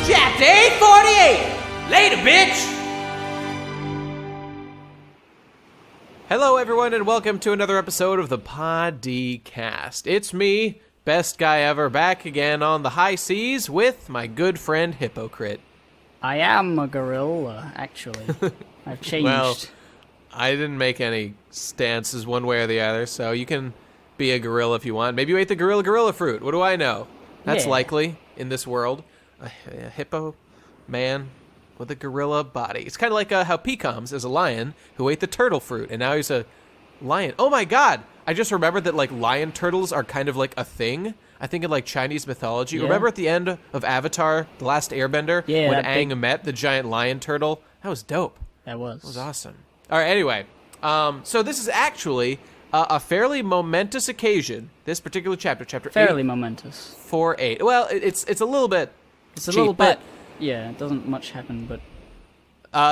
Chapter 848! Later, bitch! Hello, everyone, and welcome to another episode of the Podcast. It's me, Best Guy Ever, back again on the high seas with my good friend Hippocrit. I am a gorilla, actually. I've changed. Well, I didn't make any stances one way or the other, so you can be a gorilla if you want. Maybe you ate the gorilla fruit. What do I know? That's likely in this world. A hippo man with a gorilla body. It's kind of like how Pecoms is a lion who ate the turtle fruit, and now he's a lion. Oh my god! I just remembered that like lion turtles are kind of like a thing. I think in like Chinese mythology. Yeah. Remember at the end of Avatar, The Last Airbender, when Aang met the giant lion turtle? That was dope. That was awesome. All right, anyway. So this is actually a fairly momentous occasion. This particular chapter fairly 8. Momentous. 4-8. Well, it's a little bit It's a little bit, yeah, it doesn't much happen, but...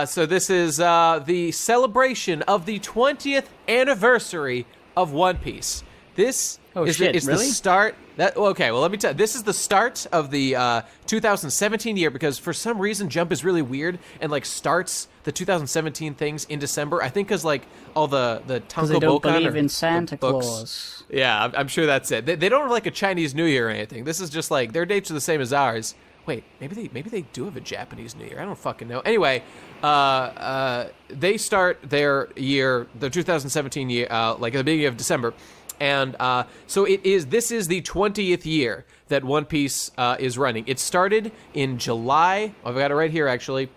So this is the celebration of the 20th anniversary of One Piece. This is the start... Okay, well, let me tell you. This is the start of the 2017 year, because for some reason Jump is really weird and, like, starts the 2017 things in December. I think because, like, all the Tanko they don't Bokan believe in Santa Claus. Yeah, I'm sure that's it. They don't have, like, a Chinese New Year or anything. This is just, like, their dates are the same as ours. Wait, maybe they do have a Japanese New Year. I don't fucking know. Anyway, they start their year, the 2017 year, like at the beginning of December, and so this is the 20th year that One Piece is running. It started in July. I've got it right here, actually.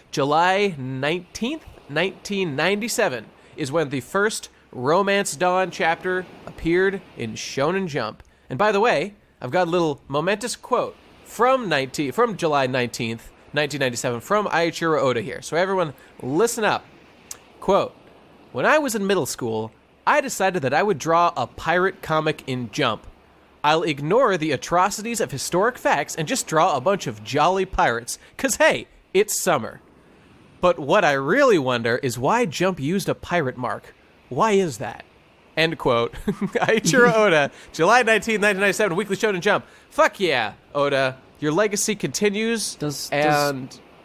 July 19th, 1997 is when the first Romance Dawn chapter appeared in Shonen Jump. And by the way, I've got a little momentous quote from July 19th, 1997, from Eiichiro Oda here. So everyone, listen up. Quote, "When I was in middle school, I decided that I would draw a pirate comic in Jump. I'll ignore the atrocities of historic facts and just draw a bunch of jolly pirates, 'cause hey, it's summer. But what I really wonder is why Jump used a pirate mark. Why is that?" End quote. Eiichiro Oda, July 19th, 1997, Weekly Shonen Jump. Fuck yeah, Oda. Your legacy continues. Does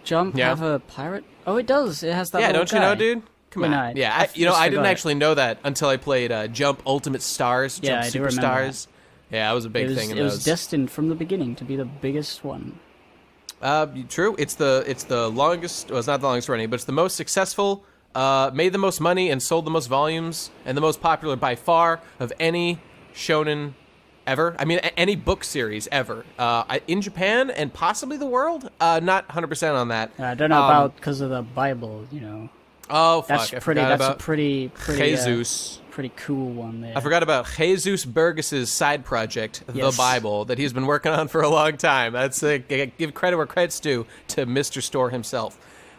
Jump have a pirate? Oh, it does. It has that little don't guy. you know, dude? Come on. I didn't actually know that until I played Jump Ultimate Stars, Jump Superstars. Yeah, it was a big thing in those. It was destined from the beginning to be the biggest one. True. It's the longest. Well, it's not the longest running, but it's the most successful. Made the most money and sold the most volumes and the most popular by far of any shonen ever. I mean, any book series ever. In Japan and possibly the world. Not 100% on that. I don't know about because of the Bible, you know. Oh, fuck. That's a pretty Jesus. Pretty cool one there. I forgot about Jesus Burgess's side project, The Bible, that he's been working on for a long time. That's give credit where credit's due to Mr. Store himself.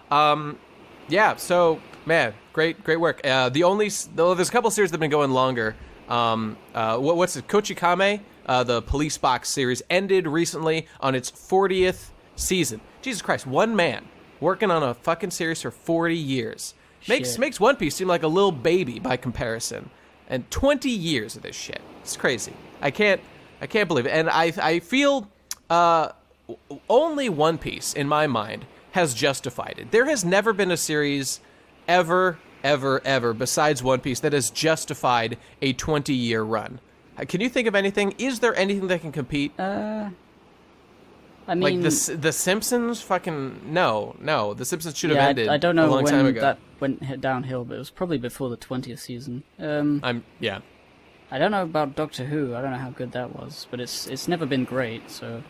Yeah, so, man, great work. There's a couple series that have been going longer. What's it? Kochikame, the Police Box series, ended recently on its 40th season. Jesus Christ, one man working on a fucking series for 40 years. Makes One Piece seem like a little baby by comparison. And 20 years of this shit. It's crazy. I can't believe it. And I feel only One Piece, in my mind, has justified it. There has never been a series ever, besides One Piece that has justified a 20-year run. Can you think of anything? Is there anything that can compete? I mean, like the Simpsons, fucking no. The Simpsons should have ended. I don't know a long time ago. That went downhill, but it was probably before the 20th season. I don't know about Doctor Who. I don't know how good that was, but it's never been great. So,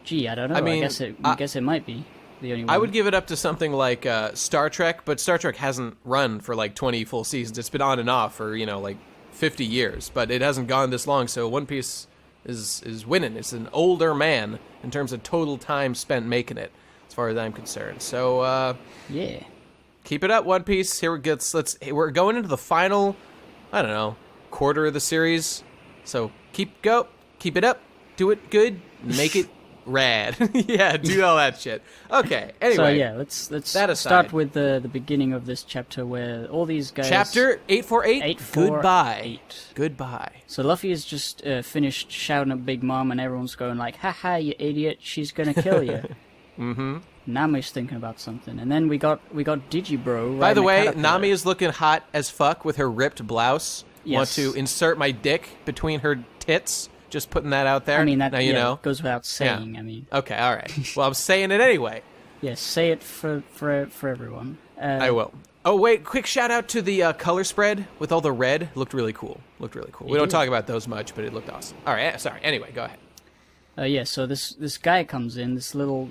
Gee, I don't know. I guess it might be the only one. I would give it up to something like Star Trek, but Star Trek hasn't run for like 20 full seasons. It's been on and off for like 50 years, but it hasn't gone this long. So One Piece is winning. It's an older man in terms of total time spent making it, as far as I'm concerned. So yeah, keep it up, One Piece. Here we're going into the final, I don't know, quarter of the series. So keep it up, do it good, make it Rad. Yeah, do all that shit. Okay, anyway. So yeah, let's start with the beginning of this chapter where all these guys... Chapter 848, Goodbye. Goodbye. So Luffy has just finished shouting at Big Mom and everyone's going like, haha, you idiot, she's gonna kill you. Mm-hmm. Nami's thinking about something. And then we got Digibro. By the way, Nami is looking hot as fuck with her ripped blouse. Yes. Want to insert my dick between her tits? Just putting that out there. I mean, that now you know. Goes without saying. Yeah. I mean. Okay, all right. Well, I'm saying it anyway. Yes, say it for everyone. I will. Oh wait, quick shout out to the color spread with all the red. Looked really cool. We don't talk about those much, but it looked awesome. All right, sorry. Anyway, go ahead. Yeah. So this guy comes in. This little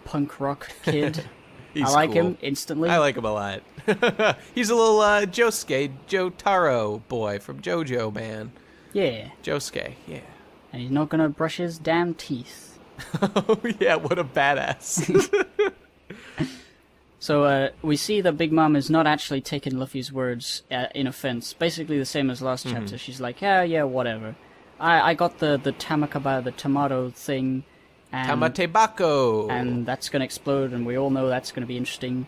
punk rock kid. I like him instantly. I like him a lot. He's a little Jotaro boy from JoJo, man. Yeah. Josuke, yeah. And he's not gonna brush his damn teeth. Oh, yeah, what a badass. So, we see that Big Mom is not actually taking Luffy's words in offense. Basically the same as last chapter. She's like, yeah, whatever. I got the Tamakaba, the tomato thing. And, Tamatebako! And that's gonna explode, and we all know that's gonna be interesting.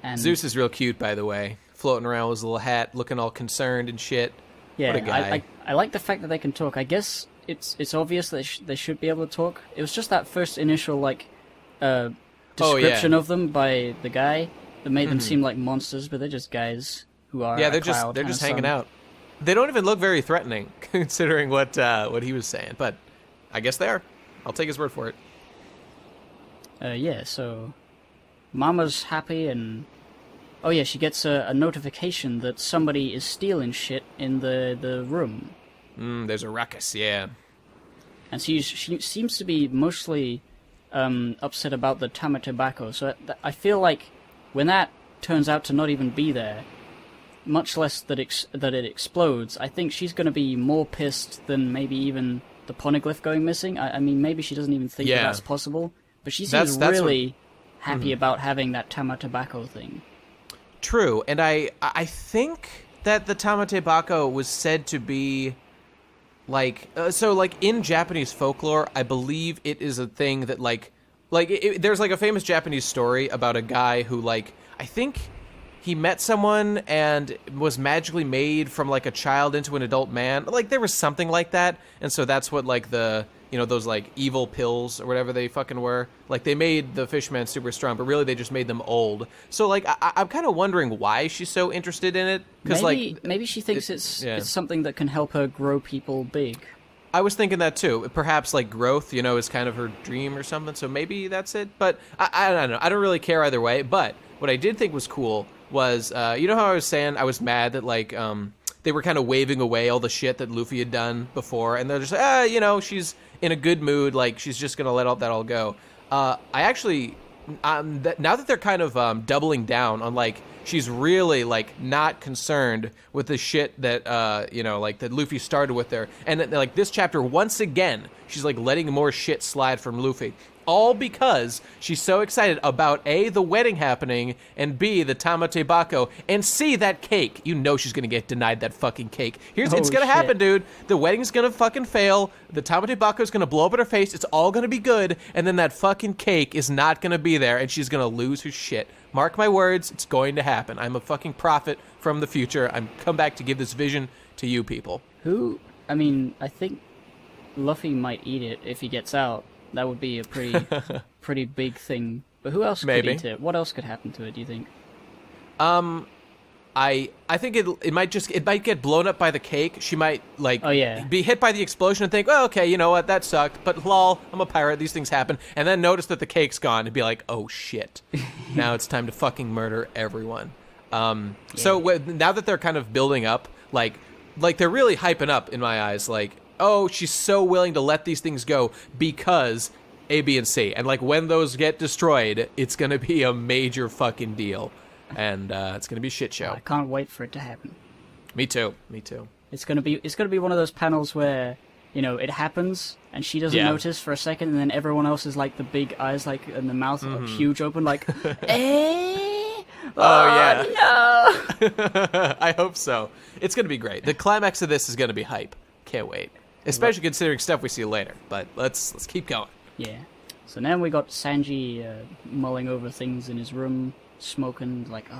And Zeus is real cute, by the way. Floating around with his little hat, looking all concerned and shit. Yeah, what a guy. I like the fact that they can talk. I guess it's obvious that they should be able to talk. It was just that first initial description of them by the guy that made them seem like monsters, but they're just guys who are they're just hanging out. They don't even look very threatening considering what he was saying, but I guess they are. I'll take his word for it. Yeah, so Mama's happy and oh yeah, she gets a notification that somebody is stealing shit in the room. There's a ruckus, yeah. And she seems to be mostly upset about the Tamatebako. So I feel like when that turns out to not even be there, much less that it explodes, I think she's going to be more pissed than maybe even the poneglyph going missing. I mean, maybe she doesn't even think that's possible, but she seems really happy about having that Tamatebako thing. True, and I think that the Tamatebako was said to be like in Japanese folklore, I believe it is a thing that there's like a famous Japanese story about a guy who I think he met someone and was magically made from like a child into an adult man. Like there was something like that, and so that's what those evil pills or whatever they fucking were. Like they made the fishman super strong, but really they just made them old. So I'm kind of wondering why she's so interested in it. Because maybe she thinks it's something that can help her grow people big. I was thinking that too. Perhaps growth, is kind of her dream or something. So maybe that's it. But I don't know. I don't really care either way. But what I did think was cool was, how I was saying I was mad that they were kind of waving away all the shit that Luffy had done before, and they're just like, she's in a good mood, she's just gonna let that all go. I actually, now that they're kind of doubling down on she's really not concerned with the shit that that Luffy started with there, and this chapter once again she's letting more shit slide from Luffy. All because she's so excited about A, the wedding happening, and B, the Tamatebako, and C, that cake. You know she's gonna get denied that fucking cake. It's gonna happen, dude. The wedding's gonna fucking fail, the Tamatebako's gonna blow up in her face, it's all gonna be good, and then that fucking cake is not gonna be there, and she's gonna lose her shit. Mark my words, it's going to happen. I'm a fucking prophet from the future. I'm come back to give this vision to you people. I think Luffy might eat it if he gets out. That would be a pretty big thing. But who else could eat it? What else could happen to it, do you think? I think it might get blown up by the cake. She might be hit by the explosion and think, oh, okay, you know what, that sucked. But lol, I'm a pirate, these things happen. And then notice that the cake's gone and be like, oh shit. Now it's time to fucking murder everyone. So now that they're kind of building up, they're really hyping up in my eyes, oh, she's so willing to let these things go because A, B, and C. And when those get destroyed, it's going to be a major fucking deal. And it's going to be a shit show. I can't wait for it to happen. Me too. It's going to be one of those panels where, it happens and she doesn't notice for a second, and then everyone else is the big eyes and the mouth huge open eh? Oh yeah. No. I hope so. It's going to be great. The climax of this is going to be hype. Can't wait. especially considering stuff we see later. But let's keep going. Yeah. So now we got Sanji mulling over things in his room, smoking, like,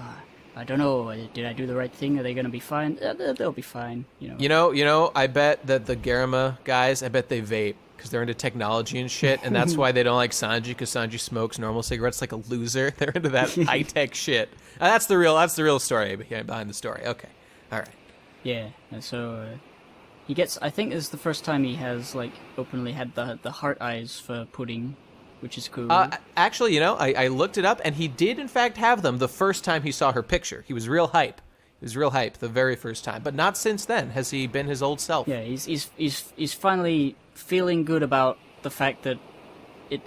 I don't know, did I do the right thing? Are they going to be fine? They'll be fine, You know, I bet that the Garima guys, I bet they vape, because they're into technology and shit, and that's why they don't like Sanji, because Sanji smokes normal cigarettes like a loser. They're into that high-tech shit. That's the real story behind the story. Okay. All right. Yeah, and so he gets, I think this is the first time he has, like, openly had the heart eyes for Pudding, which is cool. Actually, I looked it up, and he did, in fact, have them the first time he saw her picture. He was real hype. The very first time. But not since then has he been his old self. Yeah, he's finally feeling good about the fact that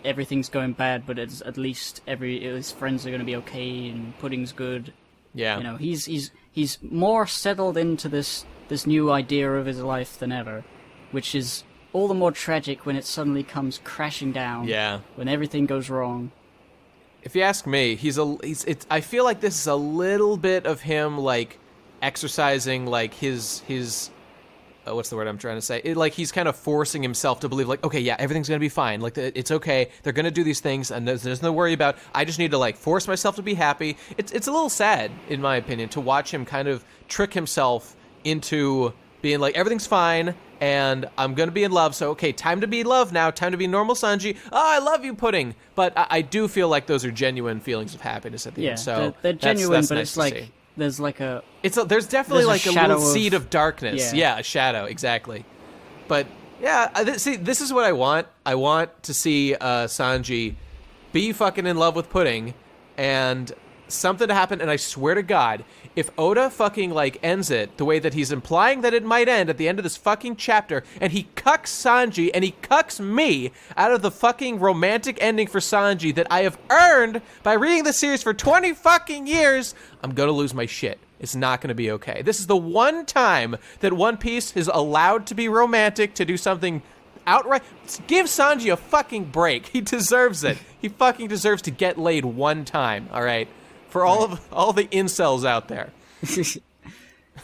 everything's going bad, but it's at least his friends are going to be okay, and Pudding's good. Yeah. He's more settled into this new idea of his life than ever, which is all the more tragic when it suddenly comes crashing down. Yeah. When everything goes wrong. If you ask me, I feel like this is a little bit of him, like, exercising, like, his what's the word I'm trying to say? Like, he's kind of forcing himself to believe, like, okay, yeah, everything's going to be fine. Like, it's okay. They're going to do these things, and there's nothing to worry about. I just need to, like, force myself to be happy. It's a little sad, in my opinion, to watch him kind of trick himself into being like, everything's fine, and I'm going to be in love, so, okay, time to be in love now, time to be normal Sanji. Oh, I love you, Pudding. But I do feel like those are genuine feelings of happiness at the end. So they're genuine, that's but nice it's like, there's like a... There's definitely like a little seed of darkness. Yeah. Yeah, a shadow, exactly. But, yeah, this is what I want. I want to see Sanji be fucking in love with Pudding, and something to happen, and I swear to God, if Oda fucking, like, ends it the way that he's implying that it might end at the end of this fucking chapter, and he cucks Sanji, and he cucks me out of the fucking romantic ending for Sanji that I have earned by reading the series for 20 fucking years, I'm gonna lose my shit. It's not gonna be okay. This is the one time that One Piece is allowed to be romantic, to do something outright. Give Sanji a fucking break. He deserves it. He fucking deserves to get laid one time, all right? For all the incels out there.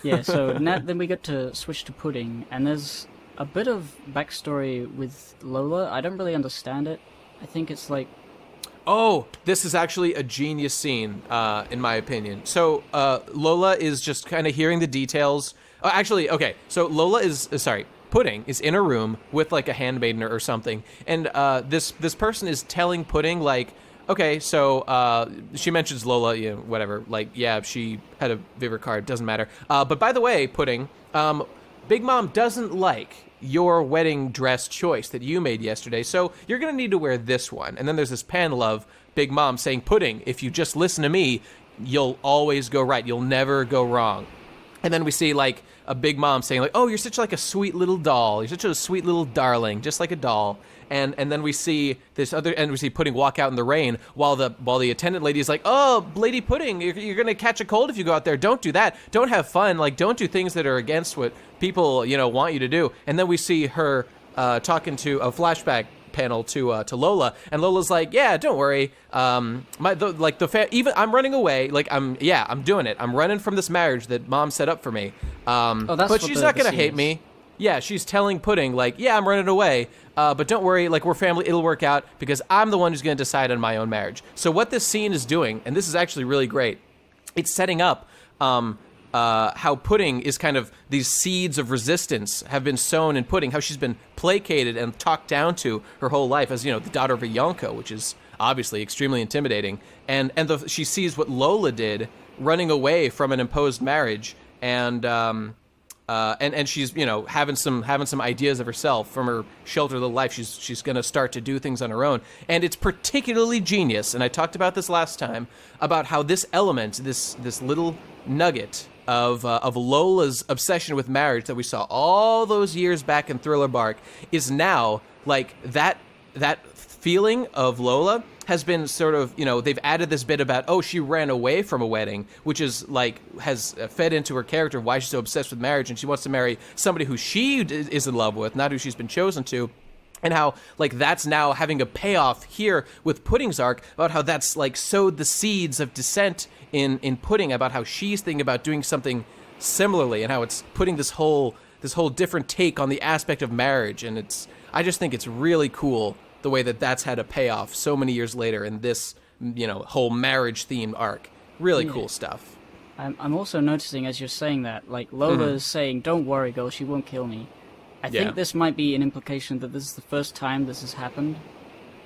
Yeah, so now then we get to switch to Pudding, and there's a bit of backstory with Lola. I don't really understand it. I think it's like... Oh, this is actually a genius scene, in my opinion. So, Lola is just kind of hearing the details. Actually, okay, so Pudding is in a room with, like, a handmaiden or something, and this person is telling Pudding, like, okay, so she mentions Lola, whatever, like, yeah, she had a Viver card, doesn't matter. But by the way, Pudding, Big Mom doesn't like your wedding dress choice that you made yesterday, so you're going to need to wear this one. And then there's this panel of Big Mom saying, Pudding, if you just listen to me, you'll always go right. You'll never go wrong. And then we see, like, a Big Mom saying, like, oh, you're such, like, a sweet little doll. You're such a sweet little darling, just like a doll. And then we see Pudding walk out in the rain while the attendant lady is like, oh, Lady Pudding, you're going to catch a cold if you go out there. Don't do that. Don't have fun. Like, don't do things that are against what people, want you to do. And then we see her talking to a flashback panel to Lola, and Lola's like, yeah, don't worry. I'm running away. Like, I'm doing it. I'm running from this marriage that Mom set up for me. But she's not going to hate me. Yeah, she's telling Pudding, like, yeah, I'm running away, but don't worry, like, we're family, it'll work out, because I'm the one who's going to decide on my own marriage. So what this scene is doing, and this is actually really great, it's setting up how Pudding is kind of, these seeds of resistance have been sown in Pudding, how she's been placated and talked down to her whole life as, the daughter of a Yonko, which is obviously extremely intimidating, and she sees what Lola did, running away from an imposed marriage, and she's having some ideas of herself from her sheltered little life. She's going to start to do things on her own, and it's particularly genius. And I talked about this last time about how this element, this little nugget of Lola's obsession with marriage that we saw all those years back in Thriller Bark is now like that feeling of Lola has been sort of, they've added this bit about, oh, she ran away from a wedding, which is like, has fed into her character of why she's so obsessed with marriage, and she wants to marry somebody who she is in love with, not who she's been chosen to. And how, like, that's now having a payoff here with Pudding's arc, about how that's, like, sowed the seeds of dissent in Pudding, about how she's thinking about doing something similarly, and how it's putting this whole this whole different take on the aspect of marriage, and I just think it's really cool the way that that's had a payoff so many years later in this, whole marriage-themed arc. Really cool stuff. I'm also noticing, as you're saying that, like, Lola is saying, don't worry, girl, she won't kill me. I think this might be an implication that this is the first time this has happened.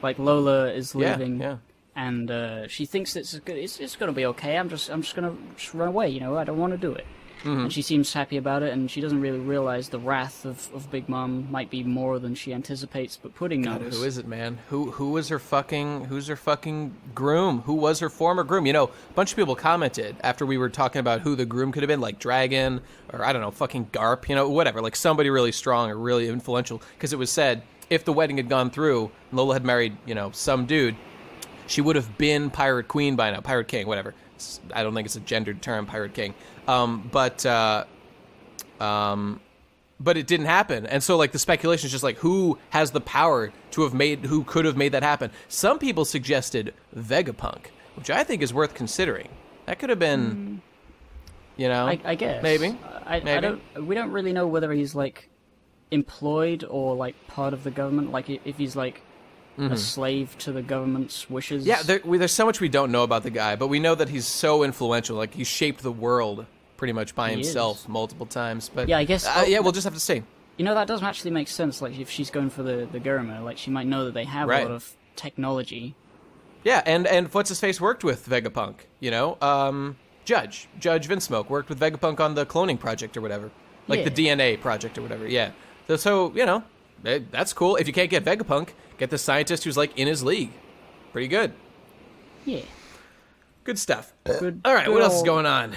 Like, Lola is leaving, and she thinks it's going to be okay. I'm just going to run away, I don't want to do it. And she seems happy about it, and she doesn't really realize the wrath of Big Mom might be more than she anticipates. But Pudding knows. Who is it, man? Who's her fucking groom? Who was her former groom? A bunch of people commented after we were talking about who the groom could have been, like Dragon, or I don't know, fucking Garp, whatever, like somebody really strong or really influential. Because it was said if the wedding had gone through, Lola had married, some dude, she would have been Pirate Queen by now, Pirate King, whatever. I don't think it's a gendered term, Pirate King. But it didn't happen. And so, like, the speculation is just, like, who has the power who could have made that happen? Some people suggested Vegapunk, which I think is worth considering. That could have been, I guess. Maybe. We don't really know whether he's, like, employed or, like, part of the government. Like, if he's, like, a slave to the government's wishes. Yeah, there's so much we don't know about the guy, but we know that he's so influential. Like, he shaped the world pretty much by himself multiple times. But yeah, I guess. We'll just have to see. That doesn't actually make sense. Like, if she's going for the Guruma, like, she might know that they have a lot of technology. Yeah, and what's his face worked with Vegapunk. Judge Vinsmoke worked with Vegapunk on the cloning project or whatever, like the DNA project or whatever. Yeah, so that's cool. If you can't get Vegapunk, get the scientist who's, like, in his league. Pretty good. Yeah. Good stuff. All right, what else is going on?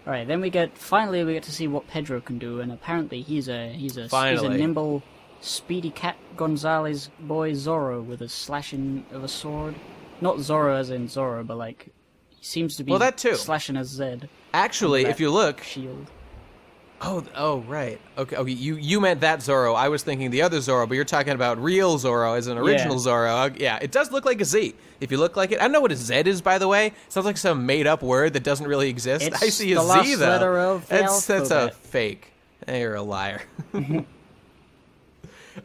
All right, then finally we get to see what Pedro can do, and apparently he's a nimble, speedy cat Gonzalez boy Zorro with a slashing of a sword. Not Zorro as in Zorro, but, like, he seems to be that too. Slashing a Z. Actually, if you look, shield. Oh, right. Okay, you meant that Zorro. I was thinking the other Zorro, but you're talking about real Zorro as an original Zorro. Yeah, it does look like a Z. If you look like it, I don't know what a Z is, by the way. It sounds like some made-up word that doesn't really exist. It's I see a the Z, last though. Letter of the That's a alphabet. fake. You're a liar.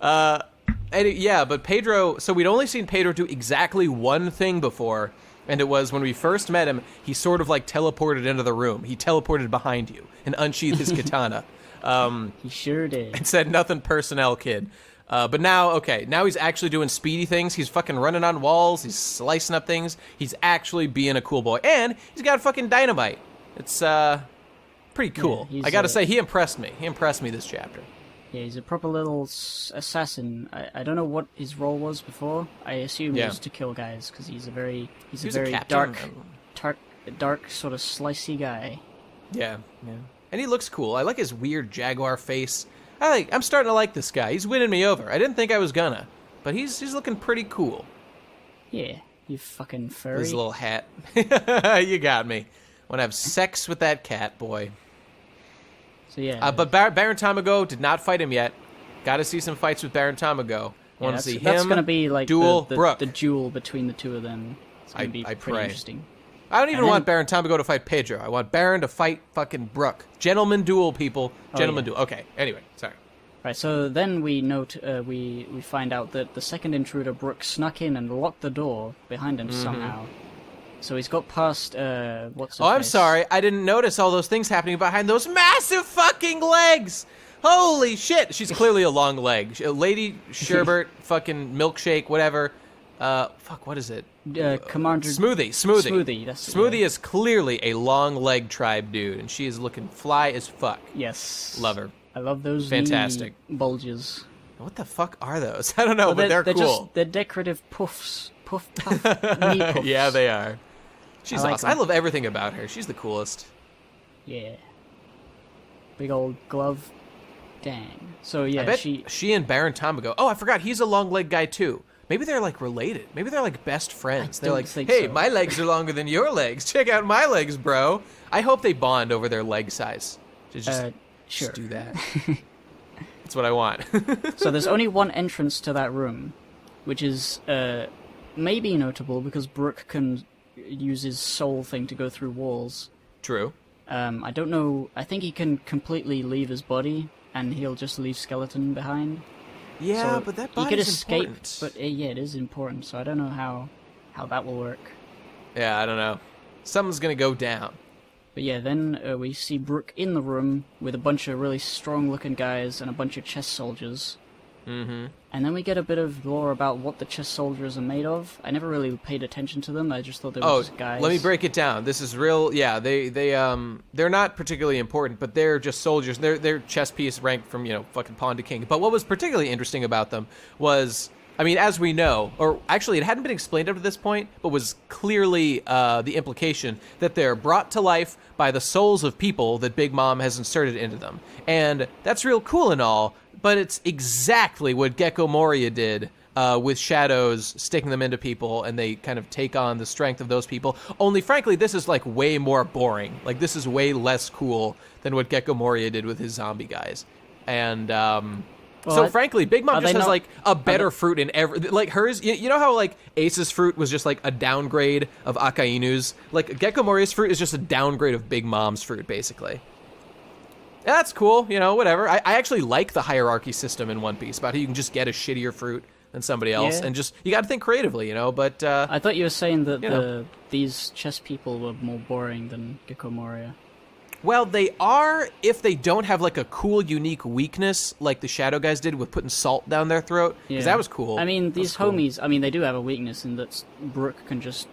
But Pedro. So we'd only seen Pedro do exactly one thing before. And it was when we first met him, he sort of, like, teleported into the room. He teleported behind you and unsheathed his katana. He sure did. And said, nothing personnel, kid. But now he's actually doing speedy things. He's fucking running on walls. He's slicing up things. He's actually being a cool boy. And he's got fucking dynamite. It's pretty cool. Yeah, I gotta say, he impressed me. He impressed me this chapter. Yeah, he's a proper little assassin. I don't know what his role was before. I assume it was to kill guys, because he's a very dark, sort of slicey guy. Yeah. And he looks cool. I like his weird jaguar face. I'm starting to like this guy. He's winning me over. I didn't think I was gonna, but he's looking pretty cool. Yeah, you fucking furry. His little hat. You got me. Want to have sex with that cat, boy. So yeah. But Baron Tamago did not fight him yet. Got to see some fights with Baron Tamago. Want to see him. That's gonna be like duel the duel between the two of them. It's gonna be pretty pray. interesting. I don't even want Baron Tamago to fight Pedro. I want Baron to fight fucking Brooke. Gentleman duel, people. Gentleman duel. Okay. Anyway, sorry. Right. So then we note we find out that the second intruder, Brooke, snuck in and locked the door behind him somehow. So he's got past what's her I'm face? sorry. I didn't notice all those things happening behind those massive fucking legs. Holy shit. She's clearly a long leg. Lady Sherbert, fucking milkshake, whatever. What is it? Commander Smoothie. Smoothie is clearly a long leg tribe dude, and she is looking fly as fuck. Yes. Love her. I love those fantastic knee bulges. What the fuck are those? I don't know, but they're cool. They're decorative puffs. Puff, knee puffs. Yeah, they are. She's like awesome. I love everything about her. She's the coolest. Yeah. Big old glove. Dang. So yeah, I bet she and Baron Tamago. Oh, I forgot. He's a long leg guy too. Maybe they're like related. Maybe they're like best friends. They're like, hey, my legs are longer than your legs. Check out my legs, bro. I hope they bond over their leg size. Just do that. That's what I want. So there's only one entrance to that room, which is maybe notable because Brooke can use his soul thing to go through walls. True. I don't know. I think he can completely leave his body, and he'll just leave Skeleton behind. Yeah, So but that he body's could escape, important. but yeah, it is important. So I don't know how that will work. Yeah, I don't know. Something's gonna go down. But yeah, then we see Brook in the room with a bunch of really strong-looking guys and a bunch of chest soldiers. Mm-hmm. And then we get a bit of lore about what the chest soldiers are made of. I never really paid attention to them. I just thought they were just guys. Let me break it down. This is real. Yeah, they're not particularly important, but they're just soldiers. They're chess piece ranked from fucking pawn to king. But what was particularly interesting about them was, I mean, as we know, or actually it hadn't been explained up to this point, but was clearly the implication that they're brought to life by the souls of people that Big Mom has inserted into them. And that's real cool and all, but it's exactly what Gecko Moria did with shadows, sticking them into people, and they kind of take on the strength of those people. Only, frankly, this is like way more boring. Like, this is way less cool than what Gecko Moria did with his zombie guys. And frankly, Big Mom just has like a better fruit in every, like hers. You know how like Ace's fruit was just like a downgrade of Akainu's. Like Gecko Moria's fruit is just a downgrade of Big Mom's fruit, basically. That's cool, whatever. I actually like the hierarchy system in One Piece about how you can just get a shittier fruit than somebody else, and just you got to think creatively, But I thought you were saying that these chess people were more boring than Gecko Moria. Well, they are if they don't have like a cool, unique weakness like the Shadow guys did with putting salt down their throat. Because that was cool. I mean, these homies, they do have a weakness in that Brook can just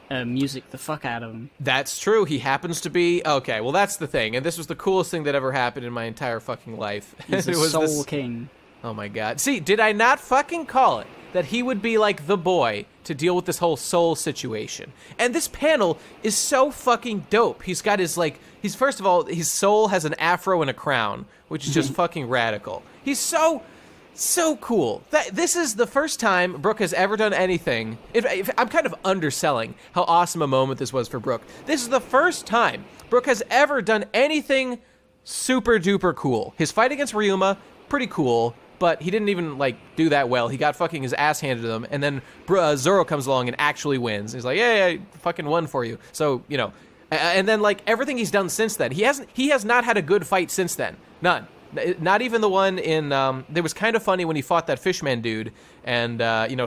music the fuck out of them. That's true. He happens to be... Okay, well, that's the thing. And this was the coolest thing that ever happened in my entire fucking life. He's a soul king. Oh my god. See, did I not fucking call it? That he would be like the boy to deal with this whole soul situation. And this panel is so fucking dope. He's got his first of all, his soul has an afro and a crown, which is just fucking radical. He's so cool. This is the first time Brook has ever done anything. If I'm kind of underselling how awesome a moment this was for Brook. This is the first time Brook has ever done anything super duper cool. His fight against Ryuma, pretty cool. But he didn't even, do that well. He got fucking his ass handed to him, and then Zoro comes along and actually wins. He's like, yeah, I fucking won for you. So, and then, everything he's done since then. He has not had a good fight since then. None. Not even the one in, it was kind of funny when he fought that Fishman dude and,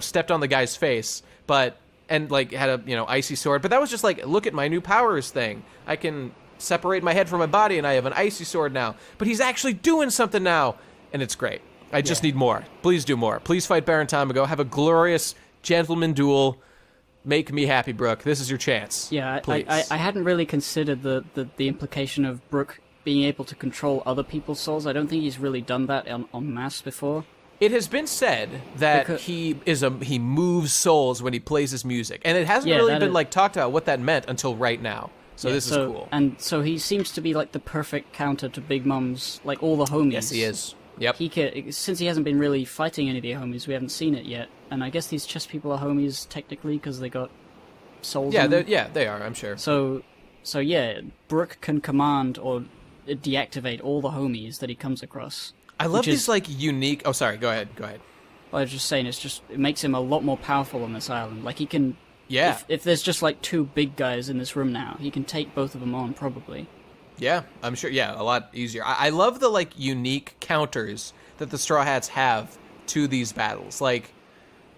stepped on the guy's face, had a, icy sword. But that was just look at my new powers thing. I can separate my head from my body, and I have an icy sword now. But he's actually doing something now, and it's great. I just need more. Please do more. Please fight Baron Tamago. Have a glorious gentleman duel. Make me happy, Brook. This is your chance. Yeah, please. I hadn't really considered the implication of Brook being able to control other people's souls. I don't think he's really done that en masse before. It has been said that he moves souls when he plays his music, and it hasn't really been talked about what that meant until right now. So this is cool. And so he seems to be the perfect counter to Big Mom's all the homies. Yes, he is. Yep. Since he hasn't been really fighting any of the homies, we haven't seen it yet. And I guess these chess people are homies technically because they got souls. Yeah, they are. I'm sure. So yeah, Brook can command or deactivate all the homies that he comes across. I love these unique. Oh, sorry. Go ahead. I was just saying, it makes him a lot more powerful on this island. He can. Yeah. If there's just two big guys in this room now, he can take both of them on probably. Yeah, I'm sure. Yeah, a lot easier. I love the unique counters that the Straw Hats have to these battles.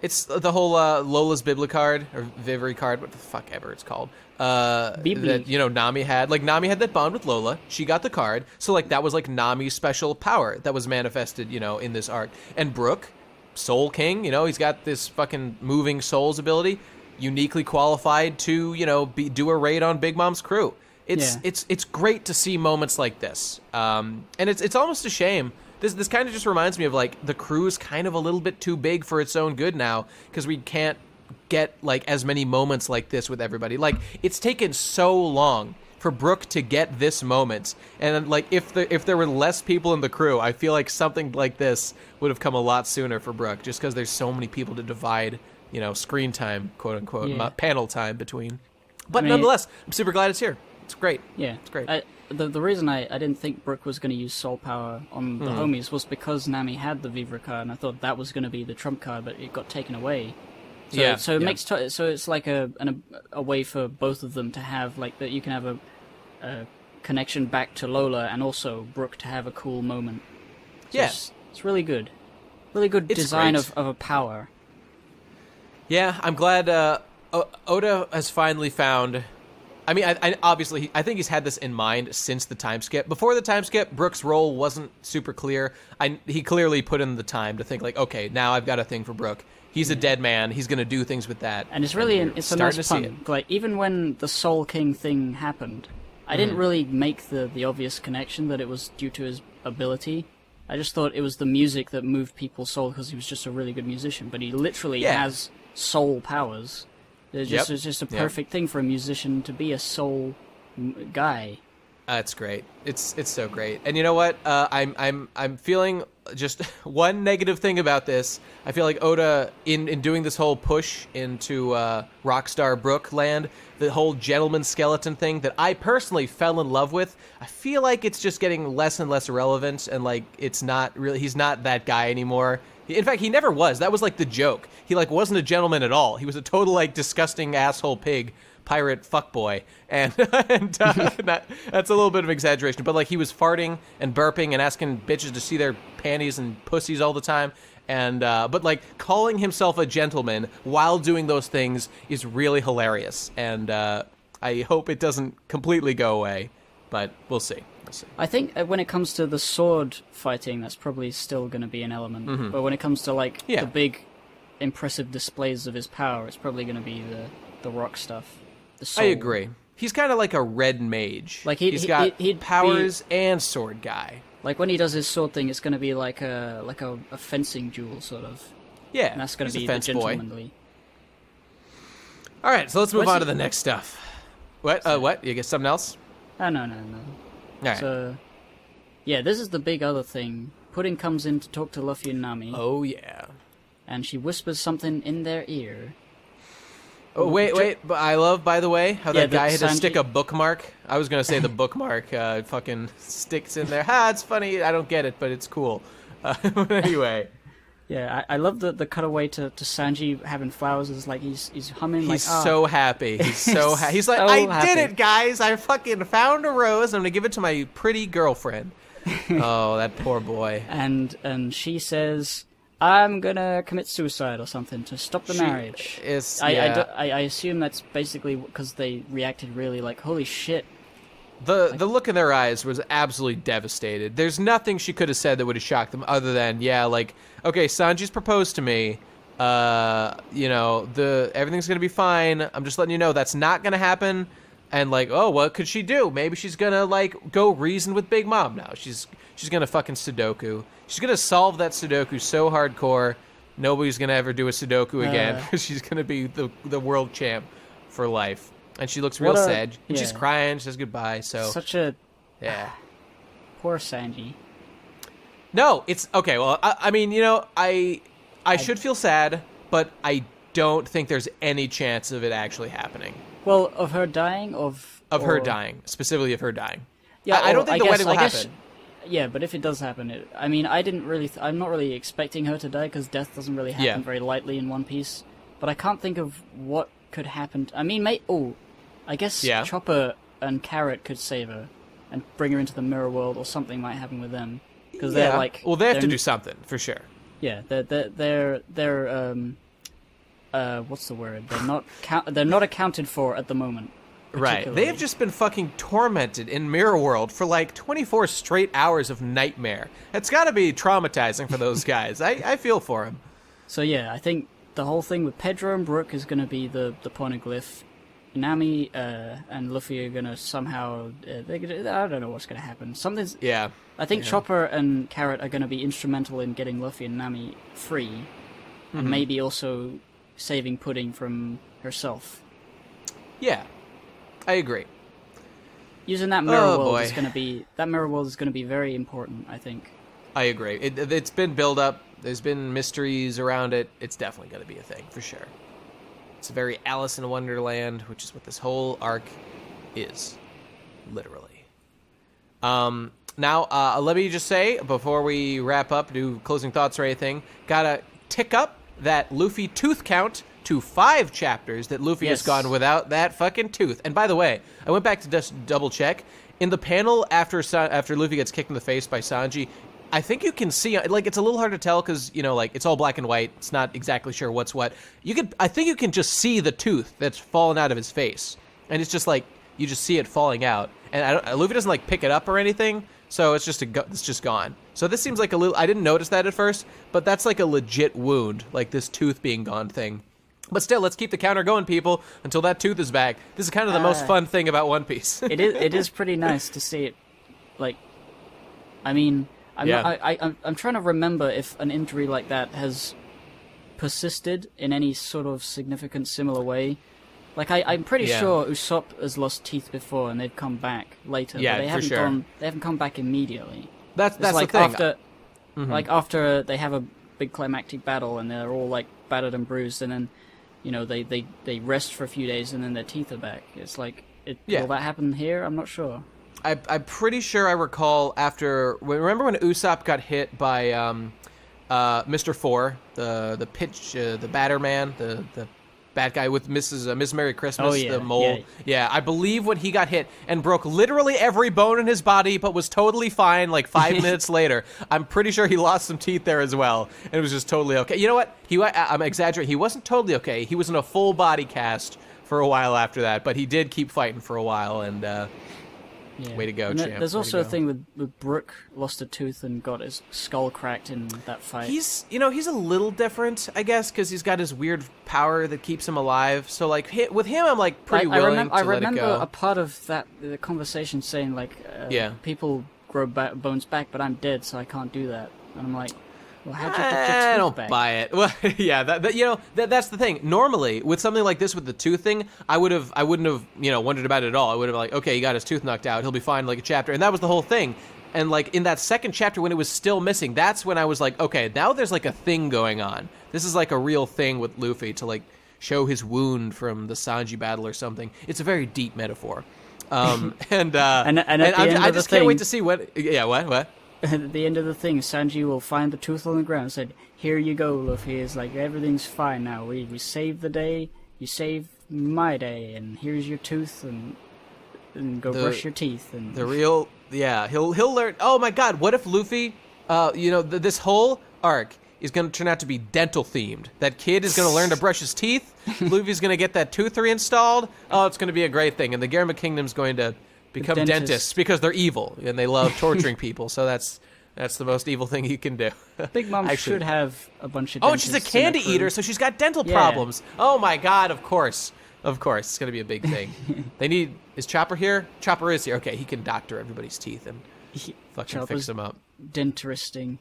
It's the whole Lola's Bibli card or Vivri card, what the fuck ever it's called. That Nami had. Nami had that bond with Lola. She got the card, so that was Nami's special power that was manifested, in this arc. And Brook, Soul King, he's got this fucking moving souls ability, uniquely qualified to do a raid on Big Mom's crew. It's great to see moments like this, and it's almost a shame. This kind of just reminds me of the crew's kind of a little bit too big for its own good now because we can't get as many moments like this with everybody. It's taken so long for Brook to get this moment, and if there were less people in the crew, I feel like something like this would have come a lot sooner for Brook, just because there's so many people to divide screen time, quote unquote, panel time between. But nonetheless, I'm super glad it's here. It's great. Yeah. It's great. The reason I didn't think Brook was going to use soul power on the homies was because Nami had the Vivre card, and I thought that was going to be the trump card, but it got taken away. So it makes so it's a way for both of them to have that you can have a connection back to Lola, and also Brook to have a cool moment. Yeah. It's really good. Really good design great. of a power. Yeah, I'm glad Oda has finally found... I mean, I obviously, I think he's had this in mind since the time skip. Before the time skip, Brook's role wasn't super clear. He clearly put in the time to think, like, okay, now I've got a thing for Brook. He's a dead man. He's going to do things with that. And it's really, it's a nice pun. Like, even when the Soul King thing happened, I didn't really make the obvious connection that it was due to his ability. I just thought it was the music that moved people's soul because he was just a really good musician. But he literally has soul powers. It's just a perfect thing for a musician to be a soul guy. That's great. It's so great. And you know what? I'm feeling just one negative thing about this. I feel like Oda, in doing this whole push into Rockstar Brook land, the whole gentleman skeleton thing that I personally fell in love with, I feel like it's just getting less and less relevant, and like it's not really, he's not that guy anymore. In fact, he never was. That was like the joke. He like wasn't a gentleman at all. He was a total like disgusting asshole pig pirate fuckboy, and that's a little bit of exaggeration. But like he was farting and burping and asking bitches to see their panties and pussies all the time. And but like calling himself a gentleman while doing those things is really hilarious. And I hope it doesn't completely go away, but we'll see. I think when it comes to the sword fighting, that's probably still going to be an element. But when it comes to like the big, impressive displays of his power, it's probably going to be the rock stuff. The soul. I agree. He's kind of like a red mage. Like he's got powers and sword guy. Like when he does his sword thing, it's going to be like a fencing duel sort of. Yeah, and that's going to be the gentlemanly. All right, so let's move on to the next stuff. What? What? You get something else? Oh, no. All right. So, yeah, this is the big other thing. Pudding comes in to talk to Luffy and Nami. Oh, yeah. And she whispers something in their ear. Oh, wait. But I love, by the way, how that guy had to stick a bookmark. I was going to say the bookmark fucking sticks in there. It's funny. I don't get it, but it's cool. Anyway. Yeah, I love the cutaway to Sanji having flowers. It's like he's humming. He's so happy. He's so happy. He's like, I did it, guys. I fucking found a rose. I'm going to give it to my pretty girlfriend. Oh, that poor boy. And she says, I'm going to commit suicide or something to stop the marriage. I assume that's basically because they reacted really like, holy shit. The look in their eyes was absolutely devastated. There's nothing she could have said that would have shocked them other than, like, okay, Sanji's proposed to me. Everything's going to be fine. I'm just letting you know that's not going to happen. And like, oh, what could she do? Maybe she's going to like go reason with Big Mom now. She's going to fucking Sudoku. She's going to solve that Sudoku so hardcore, nobody's going to ever do a Sudoku again because she's going to be the world champ for life. And she looks real sad. And she's crying. She says goodbye. So such a poor Sanji. No, it's okay. Well, I mean, I should feel sad, but I don't think there's any chance of it actually happening. Well, of her dying, her dying, specifically of her dying. Yeah, I don't think the wedding will happen. Yeah, but if it does happen, I'm not really expecting her to die because death doesn't really happen very lightly in One Piece. But I can't think of what could happen. I guess Chopper and Carrot could save her and bring her into the mirror world, or something might happen with them because they're like. Well, they have to do something for sure. Yeah, they're what's the word? They're not accounted for at the moment. Right. They have just been fucking tormented in Mirror World for like 24 straight hours of nightmare. It's got to be traumatizing for those guys. I feel for them. So yeah, I think the whole thing with Pedro and Brook is going to be the poneglyph. Nami and Luffy are going to somehow... I don't know what's going to happen. Something's... Yeah. I think Chopper and Carrot are going to be instrumental in getting Luffy and Nami free. And maybe also saving Pudding from herself. Yeah. I agree. Using that mirror world is going to be... That mirror world is going to be very important, I think. I agree. It's been built up. There's been mysteries around it. It's definitely going to be a thing, for sure. It's a very Alice in Wonderland, which is what this whole arc is, literally. Now, let me just say, before we wrap up, do closing thoughts or anything, gotta tick up that Luffy tooth count to 5 chapters that Luffy has gone without that fucking tooth. And by the way, I went back to just double check. In the panel after Luffy gets kicked in the face by Sanji, I think you can see, like, it's a little hard to tell because, you know, like, it's all black and white. It's not exactly sure what's what. I think you can just see the tooth that's fallen out of his face. And it's just like, you just see it falling out. And Luffy doesn't, like, pick it up or anything, so it's just gone. So this seems like a little, I didn't notice that at first, but that's like a legit wound, like this tooth being gone thing. But still, let's keep the counter going, people, until that tooth is back. This is kind of the most fun thing about One Piece. It is pretty nice to see it, like, I mean, I'm trying to remember if an injury like that has persisted in any sort of significant similar way. Like, I'm pretty sure Usopp has lost teeth before and they've come back later. Yeah, but they haven't come back immediately. That's like the thing. After, like, after they have a big climactic battle and they're all, like, battered and bruised, and then, you know, they rest for a few days and then their teeth are back. It's like, will that happen here? I'm not sure. I'm pretty sure I recall remember when Usopp got hit by Mr. Four, the pitch, the batter man, the bad guy with Miss Merry Christmas, the mole. Yeah, I believe when he got hit and broke literally every bone in his body, but was totally fine like 5 minutes later. I'm pretty sure he lost some teeth there as well, and it was just totally okay. You know what? I'm exaggerating. He wasn't totally okay. He was in a full body cast for a while after that, but he did keep fighting for a while, and way to go, and champ. There's also a thing with Brook lost a tooth and got his skull cracked in that fight. He's a little different, I guess, because he's got his weird power that keeps him alive. So, like, with him, I'm, like, pretty willing to let it go. I remember a part of the conversation saying, like, people grow bones back, but I'm dead, so I can't do that. And I'm like, well, how'd you get your tooth I don't back? buy it. Well, yeah, that's the thing. Normally, with something like this, with the tooth thing, I wouldn't have, wondered about it at all. I would have been like, okay, he got his tooth knocked out. He'll be fine, like a chapter. And that was the whole thing. And, like, in that second chapter when it was still missing, that's when I was like, okay, now there's, like, a thing going on. This is, like, a real thing with Luffy to, like, show his wound from the Sanji battle or something. It's a very deep metaphor. I just can't wait to see what... Yeah, what? At the end of the thing, Sanji will find the tooth on the ground and said, "Here you go, Luffy." It's like, everything's fine now. We saved the day, you saved my day, and here's your tooth, and go brush your teeth. And he'll learn. Oh my god, what if Luffy, this whole arc is going to turn out to be dental themed. That kid is going to learn to brush his teeth. Luffy's going to get that tooth reinstalled. Oh, it's going to be a great thing. And the Garma Kingdom's going to become dentists because they're evil and they love torturing people. So that's the most evil thing you can do. Big Mom should have a bunch of dentists. Oh, and she's a candy eater, so she's got dental problems. Oh my god, of course. Of course, it's going to be a big thing. Is Chopper here? Chopper is here. Okay, he can doctor everybody's teeth and fucking fix them up. Denteristing.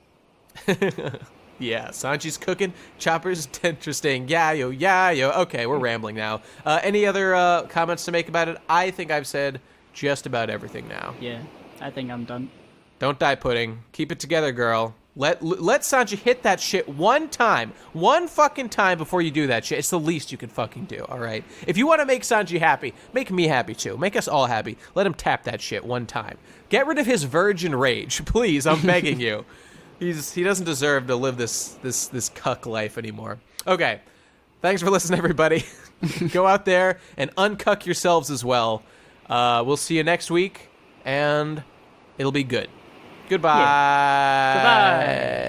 Yeah, Sanji's cooking, Chopper's denteristing. Yeah, yo. Okay, we're rambling now. Any other comments to make about it? I think I've said just about everything now. Yeah, I think I'm done. Don't die, Pudding. Keep it together, girl. Let Sanji hit that shit one fucking time before you do that shit. It's the least you can fucking do, all right? If you want to make Sanji happy, make me happy too. Make us all happy. Let him tap that shit one time. Get rid of his virgin rage, please. I'm begging you. He doesn't deserve to live this cuck life anymore. Okay. Thanks for listening, everybody. Go out there and uncuck yourselves as well. We'll see you next week, and it'll be good. Goodbye. Yeah. Goodbye.